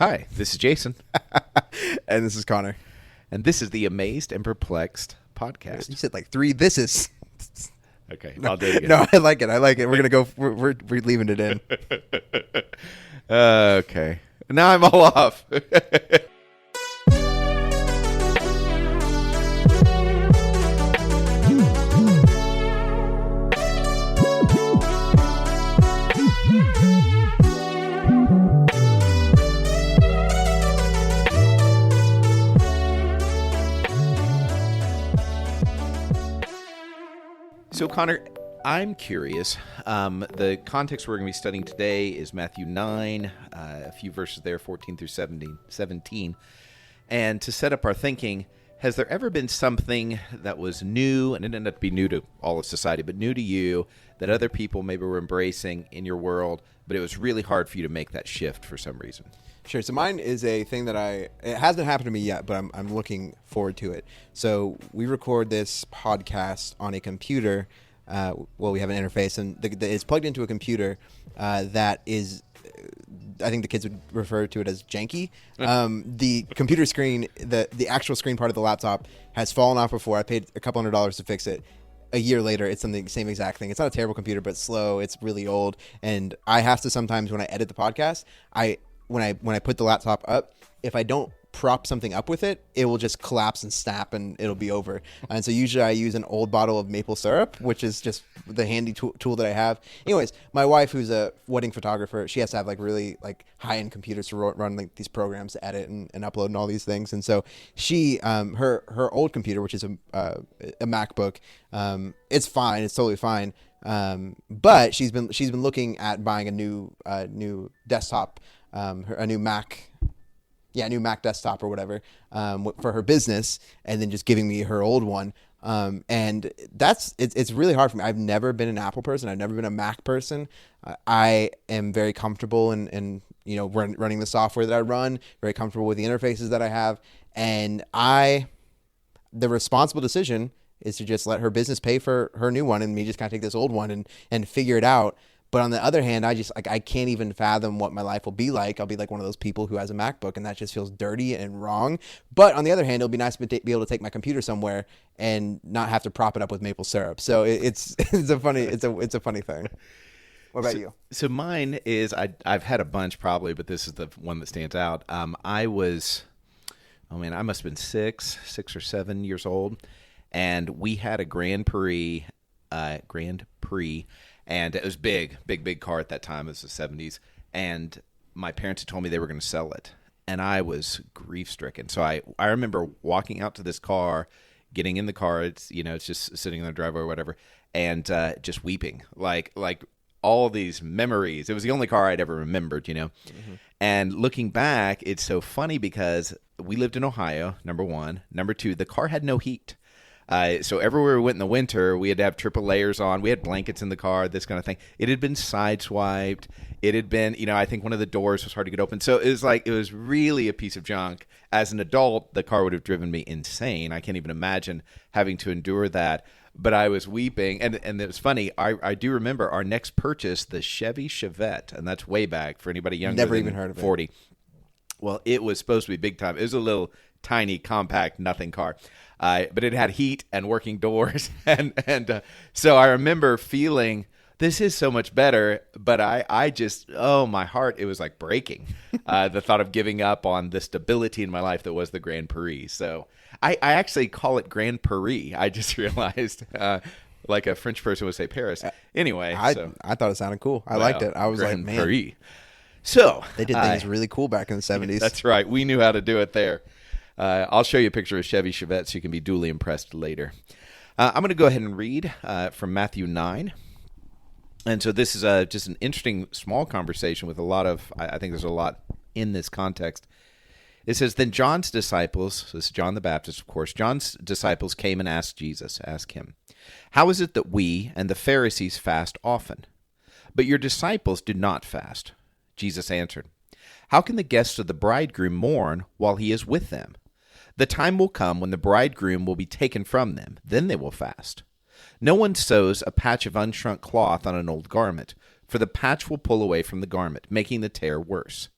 Hi, this is Jason. And this is Connor. And this is the Amazed and Perplexed podcast. You said like three thises. Okay, I'll do it again. No, I like it. We're going to go. We're leaving it in. Okay. Now I'm all off. So, Connor, I'm curious. The context we're going to be studying today is Matthew 9, a few verses there, 14 through 17. And to set up our thinking, has there ever been something that was new, and it ended up being new to all of society, but new to you, that other people maybe were embracing in your world, but it was really hard for you to make that shift for some reason? Sure. So mine is a thing that it hasn't happened to me yet, but I'm looking forward to it. So we record this podcast on a computer. We have an interface, and it's plugged into a computer that is, I think the kids would refer to it as janky. The computer screen, the actual screen part of the laptop has fallen off before. I paid a couple $100s to fix it. A year later, it's the same exact thing. It's not a terrible computer, but it's slow. It's really old, and I have to sometimes when I edit the podcast, when I put the laptop up, if I don't prop something up with it, it will just collapse and snap and it'll be over. And so usually I use an old bottle of maple syrup, which is just the handy tool that I have. Anyways, my wife, who's a wedding photographer, she has to have like really like high-end computers to run like these programs to edit and upload and all these things. And so she, her old computer, which is a MacBook, it's fine. It's totally fine. But she's been looking at buying a new desktop, a new Mac. Yeah, a new Mac desktop or whatever for her business, and then just giving me her old one. And it's really hard for me. I've never been an Apple person. I've never been a Mac person. I am very comfortable in running the software that I run, very comfortable with the interfaces that I have. And the responsible decision is to just let her business pay for her new one and me just kind of take this old one and figure it out. But on the other hand, I can't even fathom what my life will be like. I'll be like one of those people who has a MacBook, and that just feels dirty and wrong. But on the other hand, it'll be nice to be able to take my computer somewhere and not have to prop it up with maple syrup. So it's a funny thing. What about you? So mine is I've had a bunch probably, but this is the one that stands out. I must have been 6 or 7 years old, and we had a Grand Prix. And it was big car at that time. It was the 70s. And my parents had told me they were going to sell it. And I was grief-stricken. So I remember walking out to this car, getting in the car. It's just sitting in the driveway or whatever, and just weeping. Like all these memories. It was the only car I'd ever remembered, Mm-hmm. And looking back, it's so funny because we lived in Ohio, number one. Number two, the car had no heat. So everywhere we went in the winter, we had to have triple layers on. We had blankets in the car, this kind of thing. It had been sideswiped. It had been, I think one of the doors was hard to get open. So it was really a piece of junk. As an adult, the car would have driven me insane. I can't even imagine having to endure that. But I was weeping. And it was funny. I do remember our next purchase, the Chevy Chevette. And that's way back for anybody younger Never than even heard of 40. Well, it was supposed to be big time. It was a little tiny, compact, nothing car. But it had heat and working doors. And so I remember feeling, this is so much better. But I just, my heart, it was like breaking. The thought of giving up on the stability in my life that was the Grand Prix. So I actually call it Grand Prix. I just realized, like a French person would say Paris. Anyway. I thought it sounded cool. I liked it. I was Grand like, man. Prix. So They did things really cool back in the 70s. That's right. We knew how to do it there. I'll show you a picture of Chevy Chevette so you can be duly impressed later. I'm going to go ahead and read from Matthew 9. And so this is just an interesting small conversation with a lot of, I think there's a lot in this context. It says, then John's disciples, so this is John the Baptist, of course, John's disciples came and asked him, how is it that we and the Pharisees fast often, but your disciples do not fast? Jesus answered, how can the guests of the bridegroom mourn while he is with them? The time will come when the bridegroom will be taken from them. Then they will fast. No one sews a patch of unshrunk cloth on an old garment, for the patch will pull away from the garment, making the tear worse.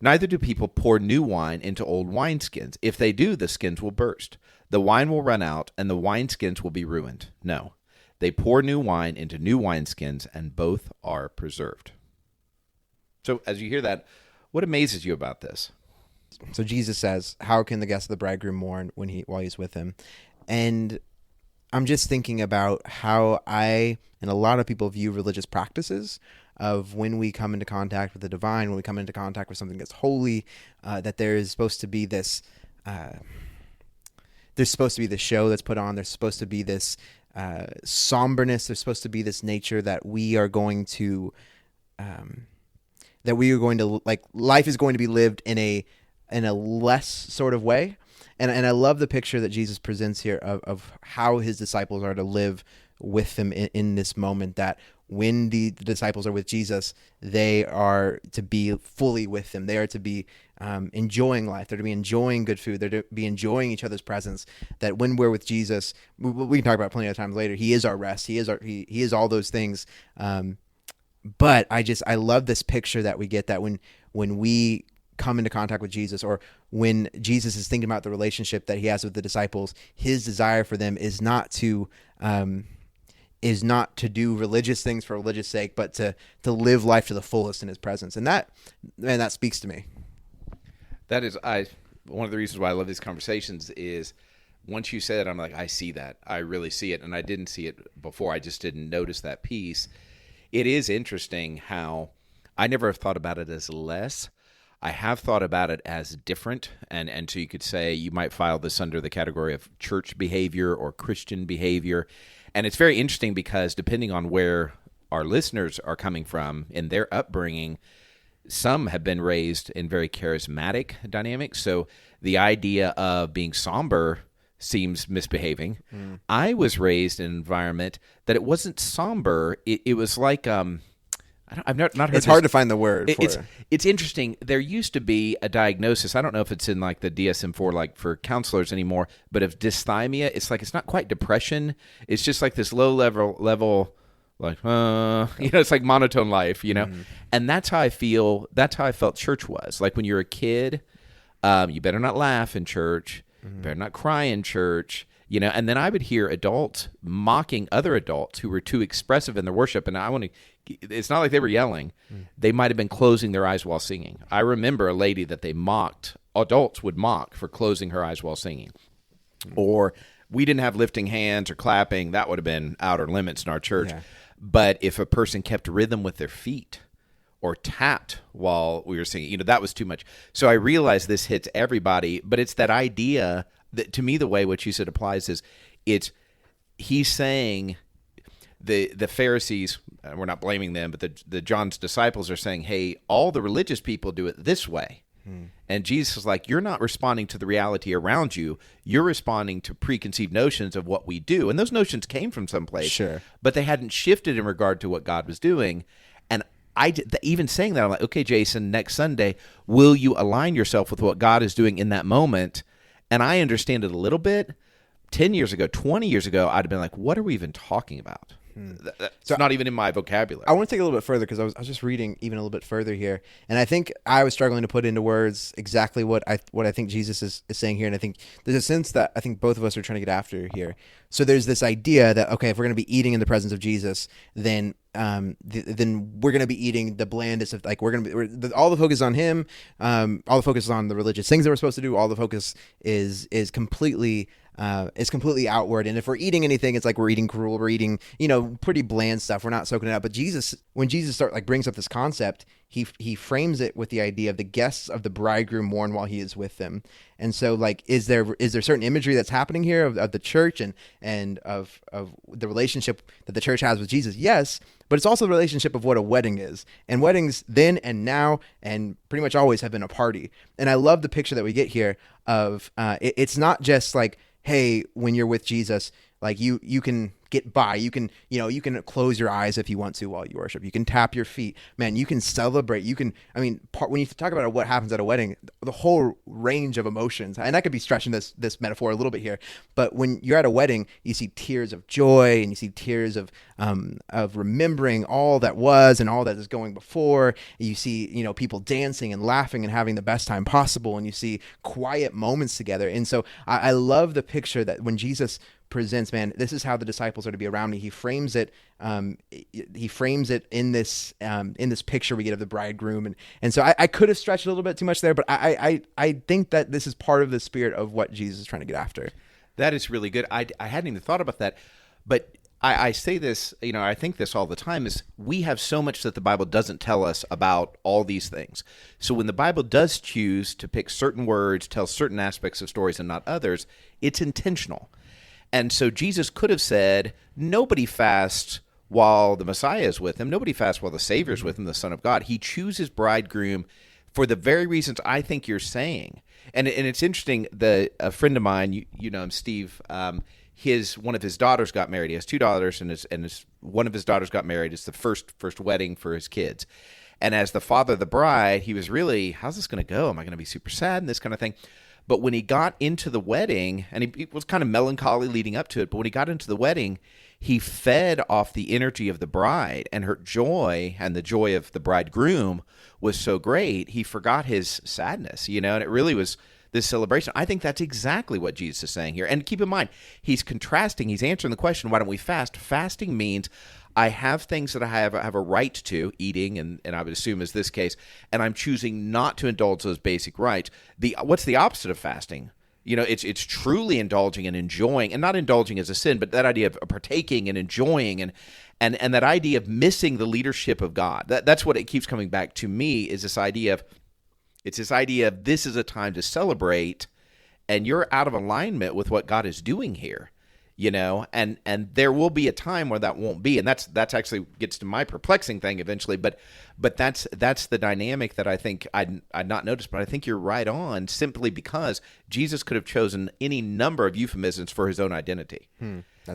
Neither do people pour new wine into old wineskins. If they do, the skins will burst. The wine will run out, and the wineskins will be ruined. No, they pour new wine into new wineskins, and both are preserved. So as you hear that, what amazes you about this? So Jesus says, how can the guests of the bridegroom mourn while he's with him? And I'm just thinking about how I and a lot of people view religious practices of when we come into contact with the divine, when we come into contact with something that's holy, that there is supposed to be this, there's supposed to be this show that's put on. There's supposed to be this somberness. There's supposed to be this nature that we are going to, like, life is going to be lived in a less sort of way. And I love the picture that Jesus presents here of how his disciples are to live with him in this moment, that when the disciples are with Jesus, they are to be fully with him. They are to be enjoying life. They're to be enjoying good food. They're to be enjoying each other's presence. That when we're with Jesus, we can talk about plenty of times later, he is our rest. He is all those things. But I love this picture that we get, that when we come into contact with Jesus, or when Jesus is thinking about the relationship that he has with the disciples, his desire for them is not to do religious things for religious sake, but to live life to the fullest in his presence. And that speaks to me. That is, one of the reasons why I love these conversations is once you said it, I'm like, I see that. I really see it. And I didn't see it before. I just didn't notice that piece. It is interesting how I never have thought about it as less. I have thought about it as different, and so you could say you might file this under the category of church behavior or Christian behavior. And it's very interesting because depending on where our listeners are coming from in their upbringing, some have been raised in very charismatic dynamics. So the idea of being somber seems misbehaving. I was raised in an environment that it wasn't somber. It was like I've not heard. It's hard to find the word for it. It's interesting. There used to be a diagnosis. I don't know if it's in like the DSM-4, like for counselors anymore, but of dysthymia. It's like, it's not quite depression. It's just like this low level, like, it's like monotone life, And that's how I feel. That's how I felt church was. Like when you're a kid, you better not laugh in church. You better not cry in church. And then I would hear adults mocking other adults who were too expressive in their worship. And it's not like they were yelling. They might have been closing their eyes while singing. I remember a lady that they mocked, adults would mock for closing her eyes while singing. Or we didn't have lifting hands or clapping. That would have been outer limits in our church. Yeah. But if a person kept rhythm with their feet or tapped while we were singing, that was too much. So I realized this hits everybody, but it's that idea that, to me, the way what you said applies is he's saying the Pharisees, we're not blaming them, but the John's disciples are saying, hey, all the religious people do it this way. And Jesus is like, you're not responding to the reality around you. You're responding to preconceived notions of what we do. And those notions came from someplace, sure, but they hadn't shifted in regard to what God was doing. And even saying that, I'm like, okay, Jason, next Sunday, will you align yourself with what God is doing in that moment? And I understand it a little bit. 10 years ago, 20 years ago, I'd have been like, what are we even talking about? It's not even in my vocabulary. I want to take it a little bit further because I was just reading even a little bit further here. And I think I was struggling to put into words exactly what I think Jesus is saying here. And I think there's a sense that I think both of us are trying to get after here. So there's this idea that, okay, if we're going to be eating in the presence of Jesus, then we're going to be eating the blandest of, like, all the focus is on him. All the focus is on the religious things that we're supposed to do. All the focus is completely outward. And if we're eating anything, it's like we're eating gruel, we're eating, pretty bland stuff. We're not soaking it up. But when Jesus brings up this concept, he frames it with the idea of the guests of the bridegroom mourn while he is with them. And so, like, is there certain imagery that's happening here of the church and of the relationship that the church has with Jesus? Yes, but it's also the relationship of what a wedding is. And weddings then and now and pretty much always have been a party. And I love the picture that we get here of it's not just like, hey, when you're with Jesus, Like you can get by. You can close your eyes if you want to while you worship. You can tap your feet. Man, you can celebrate. You can, when you talk about what happens at a wedding, the whole range of emotions, and I could be stretching this metaphor a little bit here, but when you're at a wedding, you see tears of joy and you see tears of remembering all that was and all that is going before. You see, people dancing and laughing and having the best time possible, and you see quiet moments together. And so I love the picture that when Jesus presents, man, this is how the disciples are to be around me. He frames it. He frames it in this picture we get of the bridegroom, and so I could have stretched a little bit too much there, but I think that this is part of the spirit of what Jesus is trying to get after. That is really good. I hadn't even thought about that, but I say this, I think this all the time, is we have so much that the Bible doesn't tell us about all these things. So when the Bible does choose to pick certain words, tell certain aspects of stories and not others, it's intentional. And so Jesus could have said, nobody fasts while the Messiah is with him. Nobody fasts while the Savior is with him, the Son of God. He chooses bridegroom for the very reasons I think you're saying. And it's interesting, a friend of mine, you know him, Steve, one of his daughters got married. He has two daughters, and one of his daughters got married. It's the first wedding for his kids. And as the father of the bride, he was really, how's this going to go? Am I going to be super sad and this kind of thing? But when he got into the wedding, and he was kind of melancholy leading up to it, but when he got into the wedding, he fed off the energy of the bride, and her joy and the joy of the bridegroom was so great, he forgot his sadness, and it really was this celebration. I think that's exactly what Jesus is saying here. And keep in mind, he's contrasting, he's answering the question, why don't we fast? Fasting means I have things that I have a right to, eating, and I would assume is this case, and I'm choosing not to indulge those basic rights. What's the opposite of fasting? It's truly indulging and enjoying, and not indulging as a sin, but that idea of partaking and enjoying, and that idea of missing the leadership of God. That's what it keeps coming back to me, is this idea of, this is a time to celebrate, and you're out of alignment with what God is doing here. And there will be a time where that won't be, and that's actually gets to my perplexing thing eventually. But that's the dynamic that I think I'd not noticed. But I think you're right on, simply because Jesus could have chosen any number of euphemisms for his own identity.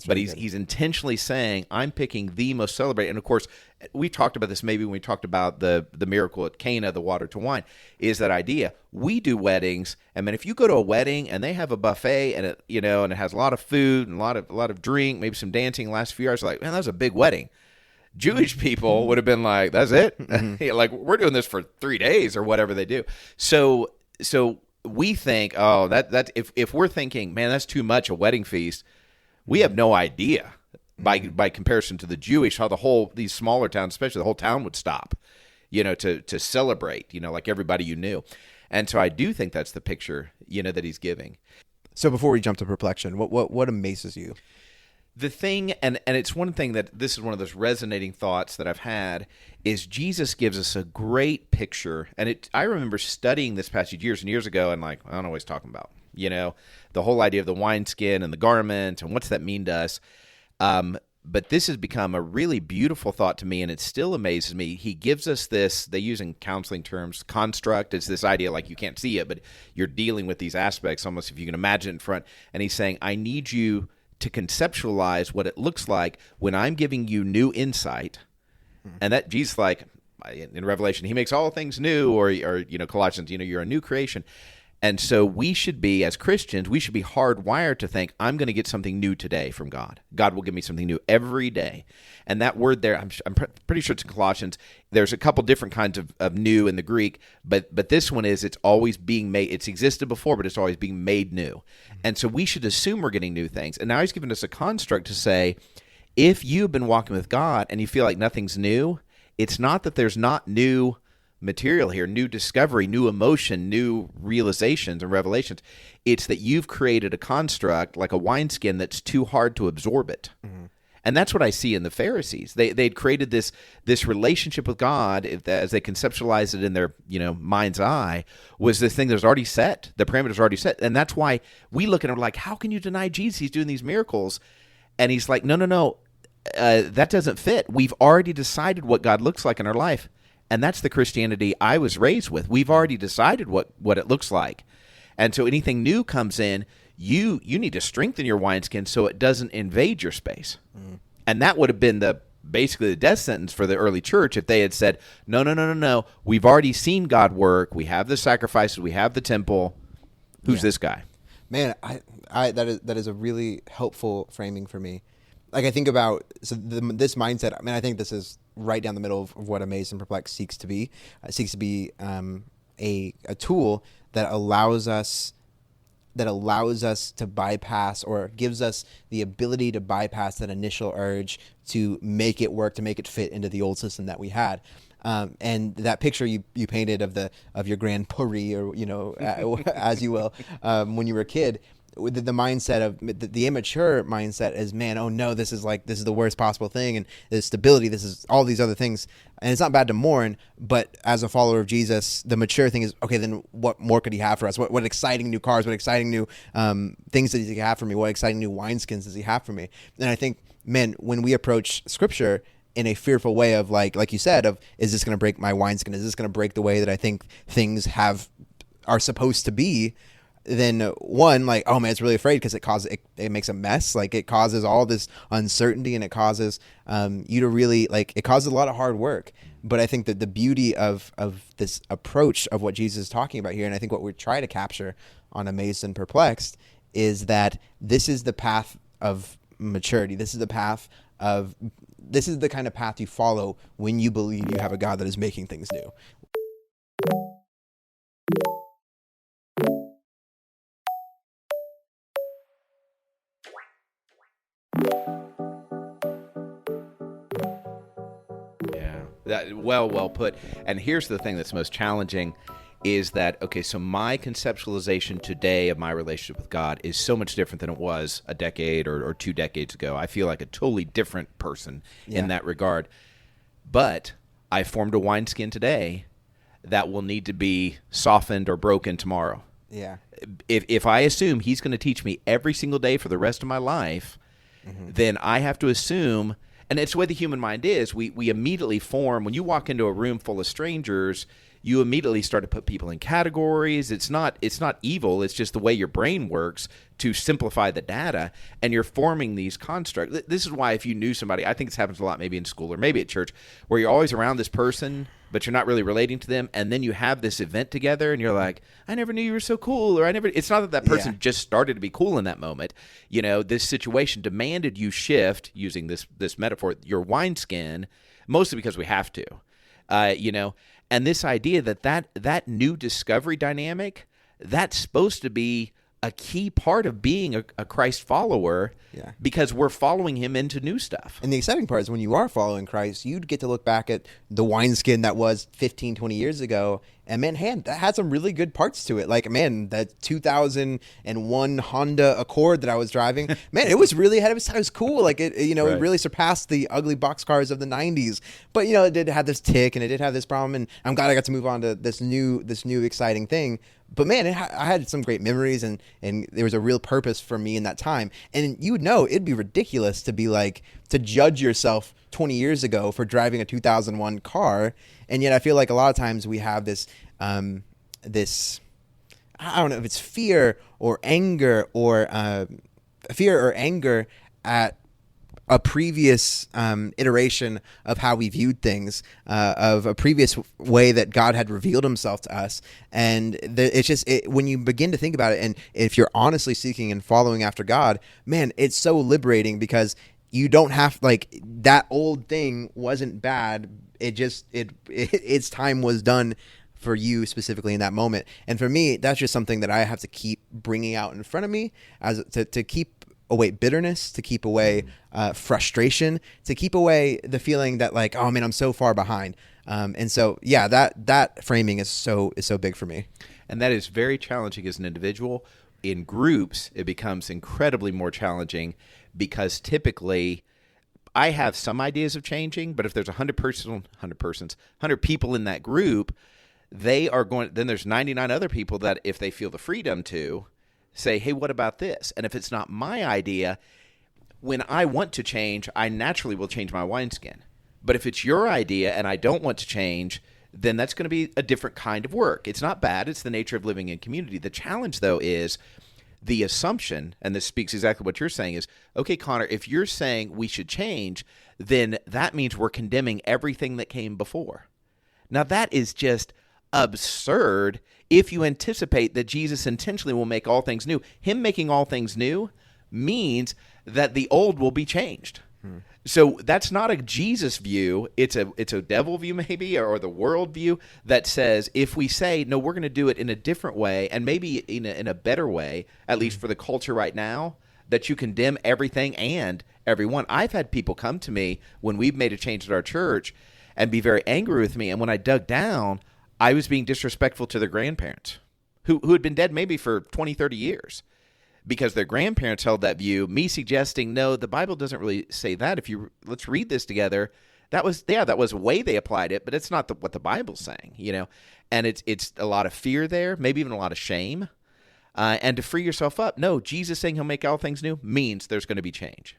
But he's intentionally saying, I'm picking the most celebrated. And of course, we talked about this maybe when we talked about the miracle at Cana, the water to wine, is that idea. We do weddings, and man, if you go to a wedding and they have a buffet and it has a lot of food and a lot of drink, maybe some dancing the last few hours, like, man, that was a big wedding. Jewish people would have been like, that's it? Like, we're doing this for 3 days or whatever they do. So we think, that if we're thinking, man, that's too much, a wedding feast, we have no idea by comparison to the Jewish, how these smaller towns, especially the whole town would stop, to celebrate, like everybody you knew. And so I do think that's the picture, that he's giving. So before we jump to perplexion, what amazes you? The thing, and it's one thing that this is one of those resonating thoughts that I've had, is Jesus gives us a great picture. And I remember studying this passage years and years ago, and like, I don't know what he's talking about. The whole idea of the wineskin and the garment, and what's that mean to us? But this has become a really beautiful thought to me, and it still amazes me. He gives us this, they use in counseling terms, construct. It's this idea like you can't see it, but you're dealing with these aspects almost if you can imagine it in front. And he's saying, I need you to conceptualize what it looks like when I'm giving you new insight. And that Jesus, like in Revelation, he makes all things new, or Colossians, you're a new creation. And so we should be, as Christians, we should be hardwired to think, I'm going to get something new today from God. God will give me something new every day. And that word there, I'm pretty sure it's in Colossians. There's a couple different kinds of new in the Greek, but this one is, it's always being made. It's existed before, but it's always being made new. And so we should assume we're getting new things. And now he's given us a construct to say, if you've been walking with God and you feel like nothing's new, it's not that there's not new material here, new discovery, new emotion, new realizations and revelations. It's that you've created a construct like a wineskin that's too hard to absorb it. And that's what I see in the Pharisees. They'd created this relationship with God, as they conceptualized it in their mind's eye, was this thing that was already set. The parameters are already set. And that's why we look at him like, how can you deny Jesus? He's doing these miracles. And he's like, no, that doesn't fit. We've already decided what God looks like in our life. And that's the Christianity I was raised with. We've already decided what it looks like. And so anything new comes in, you need to strengthen your wineskin so it doesn't invade your space. And that would have been basically the death sentence for the early church if they had said, no, no, no, no, no. We've already seen God work. We have the sacrifices. We have the temple. Who's this guy? Man, that is a really helpful framing for me. Like I think about this mindset. I mean, I think this is right down the middle of what Amazed and Perplexed seeks to be. It seeks to be a tool that allows us to bypass, or gives us the ability to bypass that initial urge to make it work, to make it fit into the old system that we had. And that picture you painted of your grand pourri, or as you will, when you were a kid, with the mindset of the immature mindset is, man, oh no, this is the worst possible thing, and the stability, this is all these other things, and it's not bad to mourn, but as a follower of Jesus, the mature thing is, okay, then what more could he have for us? What exciting new cars, what exciting new things does he have for me? What exciting new wineskins does he have for me? And I think, man, when we approach Scripture in a fearful way of like you said, of, is this going to break my wineskin? Is this going to break the way that I think things are supposed to be? Then one, like, oh man, it's really afraid because it makes a mess. Like it causes all this uncertainty, and it causes you to really, like, it causes a lot of hard work. But I think that the beauty of this approach of what Jesus is talking about here, and I think what we try to capture on Amazed and Perplexed, is that this is the path of maturity. This is the kind of path you follow when you believe you have a God that is making things new. Yeah, well put. And here's the thing that's most challenging is that, okay, so my conceptualization today of my relationship with God is so much different than it was a decade or 2 decades ago. I feel like a totally different person in that regard. But I formed a wineskin today that will need to be softened or broken tomorrow. Yeah. If I assume he's going to teach me every single day for the rest of my life, then I have to assume, and it's the way the human mind is, we immediately form, when you walk into a room full of strangers, you immediately start to put people in categories. It's not evil. It's just the way your brain works to simplify the data, and you're forming these constructs. This is why if you knew somebody, I think this happens a lot maybe in school or maybe at church, where you're always around this person, but you're not really relating to them, and then you have this event together, and you're like, I never knew you were so cool, or it's not that person just started to be cool in that moment. This situation demanded you shift, using this metaphor, your wineskin, mostly because we have to, and this idea that new discovery dynamic, that's supposed to be a key part of being a Christ follower, because we're following him into new stuff. And the exciting part is when you are following Christ, you'd get to look back at the wineskin that was 15, 20 years ago, and man, that had some really good parts to it. Like, man, that 2001 Honda Accord that I was driving, man, it was really ahead of its time. It was cool. Like, it really surpassed the ugly boxcars of the 90s. But, it did have this tick, and it did have this problem, and I'm glad I got to move on to this new exciting thing. But man, I had some great memories, and there was a real purpose for me in that time. And you would know it'd be ridiculous to judge yourself 20 years ago for driving a 2001 car. And yet I feel like a lot of times we have this, I don't know if it's fear or anger at a previous iteration of how we viewed things, of a previous way that God had revealed himself to us. And it's just, when you begin to think about it, and if you're honestly seeking and following after God, man, it's so liberating, because you don't have, that old thing wasn't bad. It just, its time was done for you specifically in that moment. And for me, that's just something that I have to keep bringing out in front of me, to keep away bitterness, to keep away frustration, to keep away the feeling that, like, oh man, I'm so far behind. And so, that framing is so big for me. And that is very challenging as an individual. In groups, it becomes incredibly more challenging, because typically I have some ideas of changing, but if there's 100 people in that group, then there's 99 other people that, if they feel the freedom to say, hey, what about this? And if it's not my idea, when I want to change, I naturally will change my wineskin. But if it's your idea and I don't want to change, then that's going to be a different kind of work. It's not bad. It's the nature of living in community. The challenge, though, is the assumption, and this speaks exactly what you're saying, is, okay, Connor, if you're saying we should change, then that means we're condemning everything that came before. Now, that is just absurd if you anticipate that Jesus intentionally will make all things new. Him making all things new means that the old will be changed. So that's not a Jesus view. It's a devil view, maybe, or the world view that says if we say, no, we're going to do it in a different way, and maybe in a better way, at least for the culture right now, that you condemn everything and everyone. I've had people come to me when we've made a change at our church and be very angry with me. And when I dug down, I was being disrespectful to their grandparents who had been dead maybe for 20, 30 years. Because their grandparents held that view, me suggesting, no, the Bible doesn't really say that. Let's read this together. That was a way they applied it, but it's not what the Bible's saying, And it's a lot of fear there, maybe even a lot of shame. And to free yourself up, no, Jesus saying he'll make all things new means there's going to be change.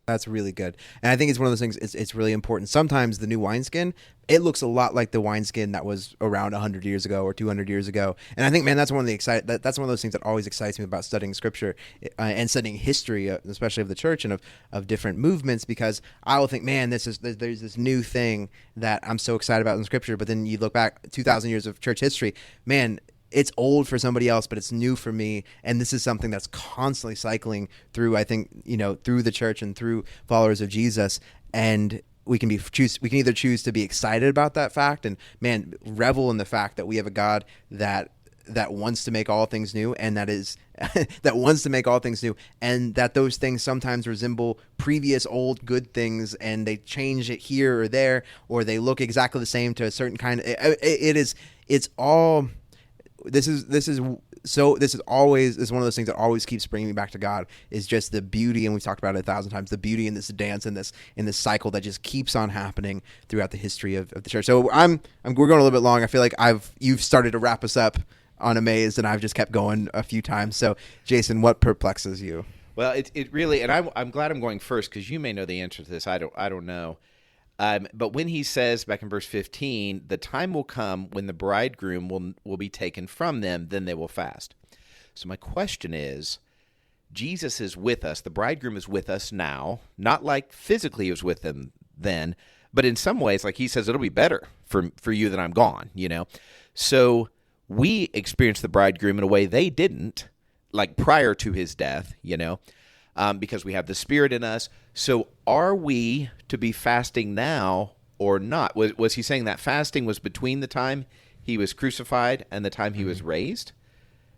That's really good. And I think it's one of those things, it's really important. Sometimes the new wineskin, it looks a lot like the wineskin that was around 100 years ago or 200 years ago. And I think, man, that's one of those things that always excites me about studying scripture and studying history, especially of the church and of different movements, because I will think, man, there's this new thing that I'm so excited about in scripture. But then you look back 2,000 years of church history, man, it's old for somebody else, but it's new for me. And this is something that's constantly cycling through, I think, through the church and through followers of Jesus. And we can either choose to be excited about that fact and, man, revel in the fact that we have a God that wants to make all things new, and that wants to make all things new, and that those things sometimes resemble previous old good things, and they change it here or there, or they look exactly the same to a certain kind of. This is always one of those things that always keeps bringing me back to God, is just the beauty, and we've talked about it 1,000 times, the beauty in this dance and this cycle that just keeps on happening throughout the history of the church. So we're going a little bit long. I feel like you've started to wrap us up on Amazed, and I've just kept going a few times. So Jason, what perplexes you? Well, it really, and I'm glad I'm going first, because you may know the answer to this. I don't know. But when he says back in verse 15, the time will come when the bridegroom will be taken from them, then they will fast. So my question is, Jesus is with us. The bridegroom is with us now, not like physically he was with them then, but in some ways, like he says, it'll be better for you that I'm gone, So we experience the bridegroom in a way they didn't, like prior to his death, because we have the Spirit in us. So are we to be fasting now or not? Was he saying that fasting was between the time he was crucified and the time he was raised?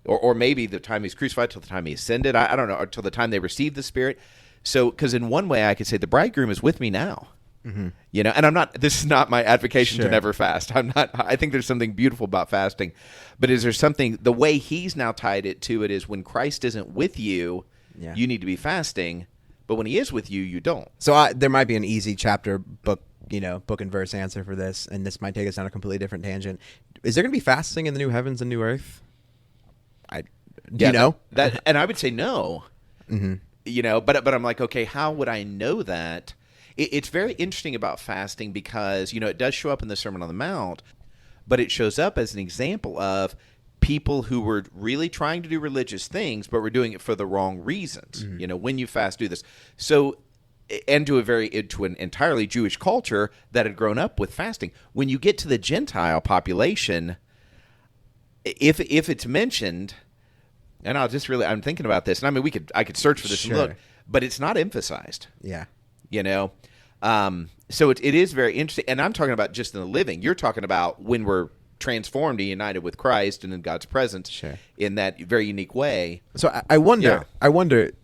Or maybe the time he's crucified till the time he ascended? I don't know, or till the time they received the Spirit. So, because in one way I could say the bridegroom is with me now. Mm-hmm. And this is not my advocation to never fast. I think there's something beautiful about fasting. But is there something, the way he's now tied it to it is when Christ isn't with you, you need to be fasting. But when he is with you, you don't. So there might be an easy chapter book and verse answer for this, and this might take us down a completely different tangent. Is there going to be fasting in the new heavens and new earth? Do you know? That, and I would say no. Mm-hmm. But I'm like, okay, how would I know that? It's very interesting about fasting because, it does show up in the Sermon on the Mount, but it shows up as an example of people who were really trying to do religious things, but were doing it for the wrong reasons. Mm-hmm. When you fast, do this. So, and to an entirely Jewish culture that had grown up with fasting. When you get to the Gentile population, if it's mentioned, and I'm thinking about this, and I mean, I could search for this and look, but it's not emphasized. Yeah. So it is very interesting, and I'm talking about just in the living. You're talking about when we're transformed and united with Christ and in God's presence in that very unique way. So I wonder,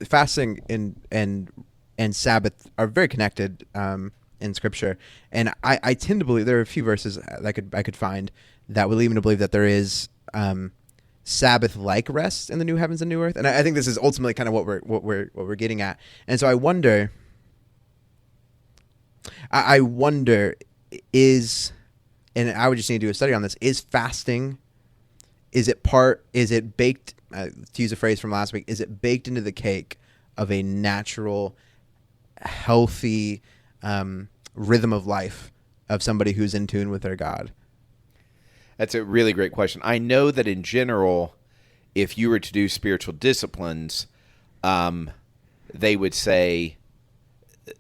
fasting and Sabbath are very connected in Scripture, and I tend to believe there are a few verses I could find that would lead me to believe that there is Sabbath-like rest in the new heavens and new earth, and I think this is ultimately kind of what we're getting at. And so I wonder is, and I would just need to do a study on this, is fasting, is it baked, to use a phrase from last week, is it baked into the cake of a natural, healthy rhythm of life of somebody who's in tune with their God? That's a really great question. I know that in general, if you were to do spiritual disciplines, they would say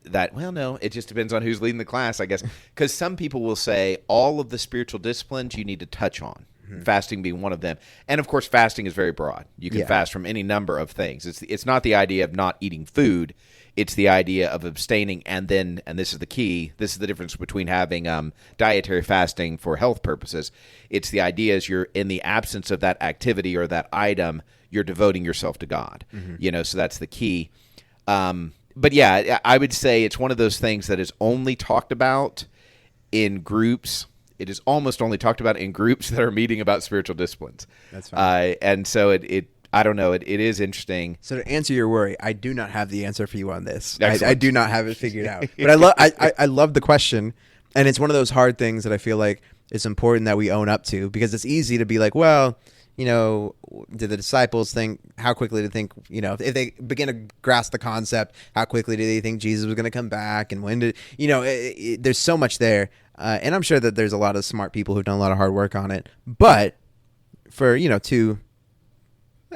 that, well, no, it just depends on who's leading the class, I guess. Because some people will say all of the spiritual disciplines you need to touch on, fasting being one of them. And, of course, fasting is very broad. You can fast from any number of things. It's not the idea of not eating food. It's the idea of abstaining, and then, and this is the key, this is the difference between having dietary fasting for health purposes. It's the idea is you're in the absence of that activity or that item, you're devoting yourself to God. So that's the key. But yeah, I would say it's one of those things that is only talked about in groups. It is almost only talked about in groups that are meeting about spiritual disciplines. That's fine. And so it I don't know. It is interesting. So to answer your worry, I do not have the answer for you on this. I do not have it figured out. But I love the question, and it's one of those hard things that I feel like it's important that we own up to, because it's easy to be like, well, did the disciples think, how quickly to think, if they begin to grasp the concept, how quickly do they think Jesus was going to come back, and when did, there's so much there. And I'm sure that there's a lot of smart people who've done a lot of hard work on it. But for, to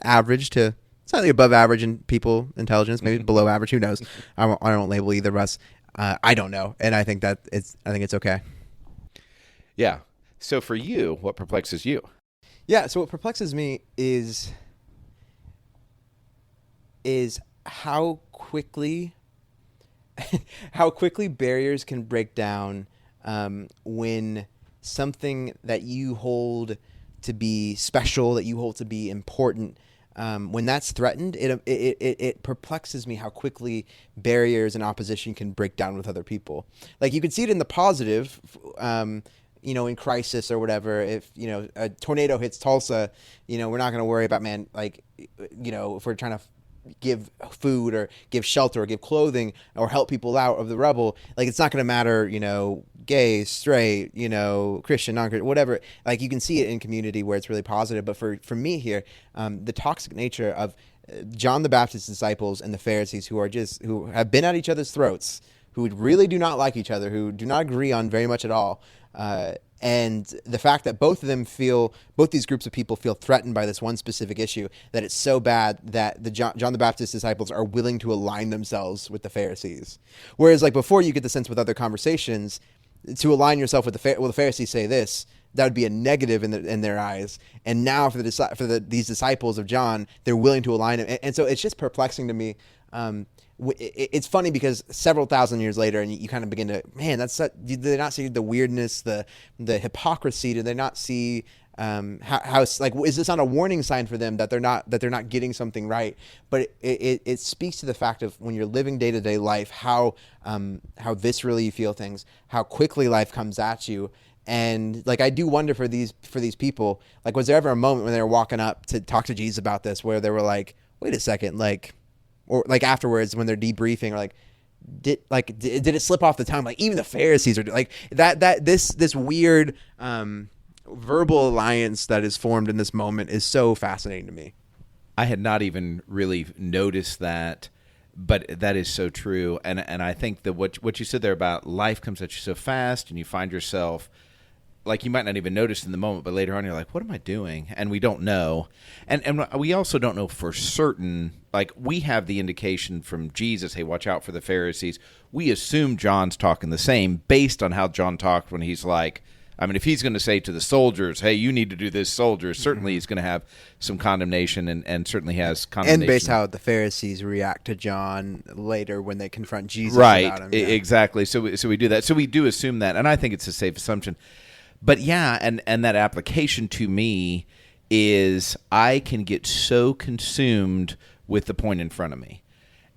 average to slightly above average in people intelligence, maybe below average, who knows? I don't label either of us. I don't know. And I think it's okay. Yeah. So for you, what perplexes you? Yeah. So what perplexes me is how quickly barriers can break down when something that you hold to be special, that you hold to be important, when that's threatened, it perplexes me how quickly barriers and opposition can break down with other people. Like, you can see it in the positive, in crisis or whatever. If a tornado hits Tulsa, we're not going to worry about, if we're trying to give food or give shelter or give clothing or help people out of the rubble, like, it's not going to matter, gay, straight, Christian, non-Christian, whatever. Like, you can see it in community where it's really positive. But for me here, the toxic nature of John the Baptist's disciples and the Pharisees, who have been at each other's throats, who really do not like each other, who do not agree on very much at all, and the fact that both these groups of people feel threatened by this one specific issue, that it's so bad that the John the Baptist disciples are willing to align themselves with the Pharisees. Whereas, like, before, you get the sense with other conversations, to align yourself with the Pharisees say this, that would be a negative in their eyes. And now for these disciples of John, they're willing to align them. And so it's just perplexing to me. It's funny because several thousand years later, and you kind of begin to, did they not see the weirdness, the hypocrisy? Did they not see how like, is this not a warning sign for them that they're not getting something right? But it speaks to the fact of, when you're living day-to-day life, how viscerally you feel things, how quickly life comes at you. And, like, I do wonder for these people, like, was there ever a moment when they were walking up to talk to Jesus about this where they were like, wait a second, like, or like afterwards when they're debriefing, or like, did it slip off the tongue? Like, even the Pharisees are like that. This weird verbal alliance that is formed in this moment is so fascinating to me. I had not even really noticed that, but that is so true. And I think that what you said there about life comes at you so fast, and you find yourself, like, you might not even notice in the moment, but later on you're like, what am I doing? And we don't know. And we also don't know for certain. Like, we have the indication from Jesus, hey, watch out for the Pharisees. We assume John's talking the same based on how John talked when he's like, if he's going to say to the soldiers, hey, you need to do this, soldiers, certainly he's going to have some condemnation, and certainly has condemnation. And based how the Pharisees react to John later when they confront Jesus about him. Yeah. Exactly. So we do that. So we do assume that, and I think it's a safe assumption. But yeah, and that application to me is, I can get so consumed with the point in front of me.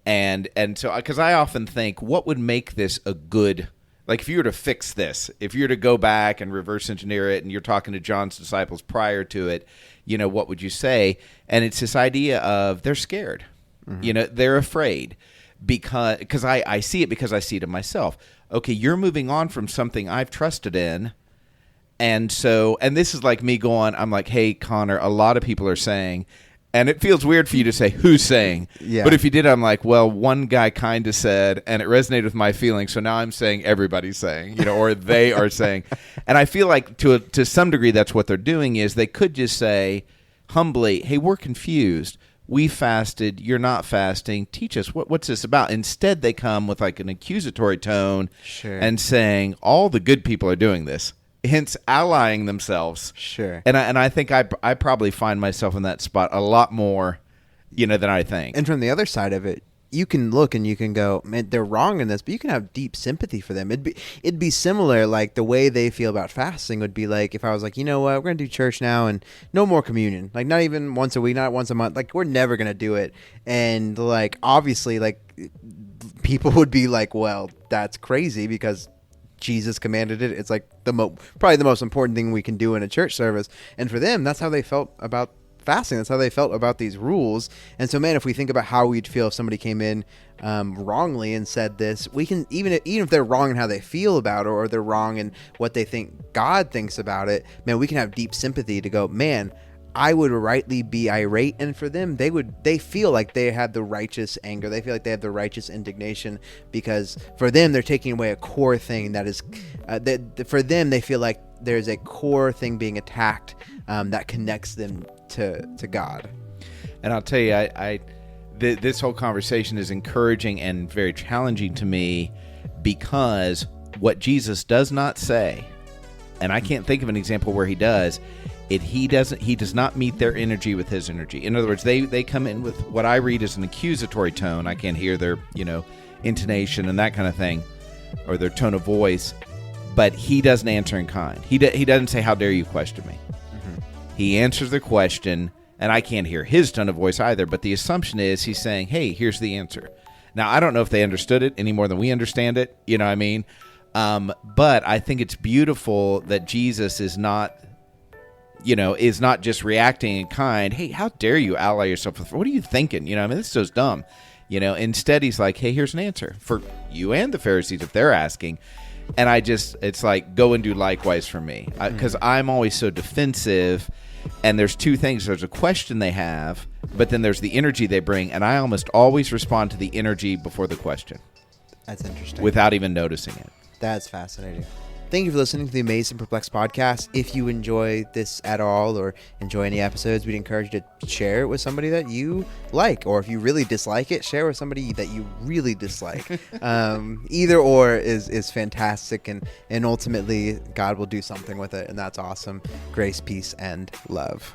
And so, because I often think, what would make this a good, like, if you were to fix this, if you were to go back and reverse engineer it, and you're talking to John's disciples prior to it, what would you say? And it's this idea of, they're scared. Mm-hmm. They're afraid. Because I see it, because I see it in myself. Okay, you're moving on from something I've trusted in. And so, and this is like me going, I'm like, hey, Connor, a lot of people are saying, and it feels weird for you to say who's saying. Yeah. But if you did, I'm like, well, one guy kind of said, and it resonated with my feelings. So now I'm saying everybody's saying, or they are saying. And I feel like to some degree, that's what they're doing, is they could just say, humbly, hey, we're confused. We fasted. You're not fasting. Teach us. What's this about? Instead, they come with like an accusatory tone and saying all the good people are doing this, hence allying themselves. Sure. And I think I probably find myself in that spot a lot more, than I think. And from the other side of it, you can look and you can go, man, they're wrong in this, but you can have deep sympathy for them. It'd be similar, like the way they feel about fasting would be like if I was like, you know what, we're going to do church now and no more communion. Like not even once a week, not once a month. Like we're never going to do it. And like obviously like people would be like, well, that's crazy because Jesus commanded it. It's like probably the most important thing we can do in a church service. And for them, that's how they felt about fasting. That's how they felt about these rules. And so, man, if we think about how we'd feel if somebody came in wrongly and said this, we can, even if they're wrong in how they feel about it or they're wrong in what they think God thinks about it, man, we can have deep sympathy to go, man, I would rightly be irate. And for them, they feel like they have the righteous anger. They feel like they have the righteous indignation because for them, they're taking away a core thing that is, for them, they feel like there's a core thing being attacked that connects them to God. And I'll tell you, this whole conversation is encouraging and very challenging to me because what Jesus does not say, and I can't think of an example where he does, he does not meet their energy with his energy. In other words, they come in with what I read as an accusatory tone. I can't hear their, intonation and that kind of thing, or their tone of voice, but he doesn't answer in kind. He doesn't say, how dare you question me? He answers the question, and I can't hear his tone of voice either, but the assumption is he's saying, hey, here's the answer. Now, I don't know if they understood it any more than we understand it, you know what I mean? But I think it's beautiful that Jesus is not just reacting in kind, hey, how dare you ally yourself with, what are you thinking? This is so dumb. Instead, he's like, hey, here's an answer for you and the Pharisees if they're asking. And it's like, go and do likewise for me. Because I'm always so defensive. And there's two things. There's a question they have, but then there's the energy they bring. And I almost always respond to the energy before the question. That's interesting. Without even noticing it. That's fascinating. Thank you for listening to the Amazed and Perplexed podcast. If you enjoy this at all or enjoy any episodes, we'd encourage you to share it with somebody that you like. Or if you really dislike it, share it with somebody that you really dislike. Either or is fantastic. And ultimately, God will do something with it. And that's awesome. Grace, peace, and love.